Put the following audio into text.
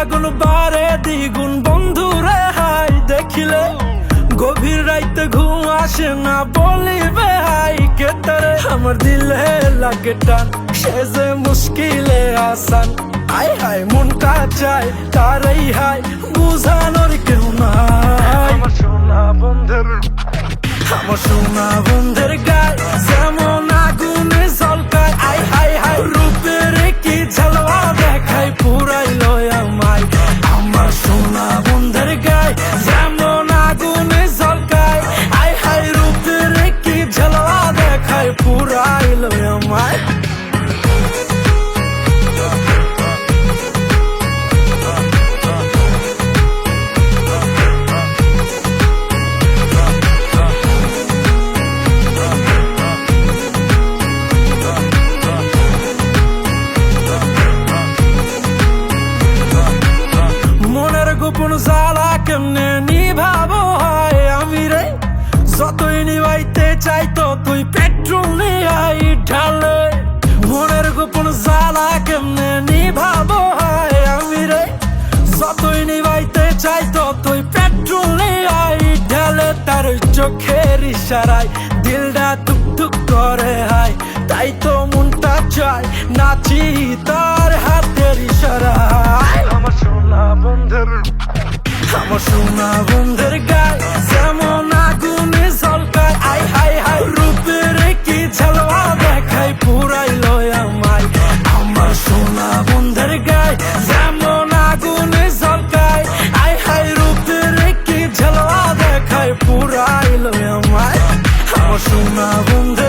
আগুন বারে দ্বিগুণ বন্ধুরে হাই দেখিলে, গভীর রাইতে ঘুম আসে না বলিবে হাই কে তারে। আমার দিলে লাগে টান সে যে মুশকিলে আসান, আই হাই মনটা চাই তারাই হাই বুঝানোর কেউ নাই। আমার সোনা বন্ধের, আমার সোনা বন্ধের গায় যেমন আগুনে ঝলকায়, আই হাই হাই রূপের কি ঝালওয়া দেখায় পুরাইলো আমায়। আমার সোনা বন্ধের গায় যেমন আগুনে ঝলকায়, আই হাই রূপের কি ঝালওয়া দেখায় পুরাইলো আমায়। গোপন জ্বালা কেমনে নিভাবো হয় আমি রে, যতই নিভাইতে চাই ততই পেট্রোল নিয়াই ঢালে। মনের গোপন জ্বালা কেমনে নিভাবো হয় আমি রে, যতই নিভাইতে চাই ততই পেট্রোল নিয়াই ঢালে। তার চোখের ইশারায় দিলটা টুক টুক করে হাই, তাই তো মনটা চাই নাচি তার হাতের ইশারায়। আমার সোনা বন্ধের, আমার সোনা বন্ধের গায় যেমন আগুনে ঝলকায়, আই হাই হাই রূপের কি ঝালওয়া দেখায় পুরাইলো আমায়। আমার সোনা বন্ধের গায় যেমন আগুনে ঝলকায়, আই হাই রূপের কি ঝালওয়া দেখায় পুরাইলো আমায়। আমার সোনা বন্ধের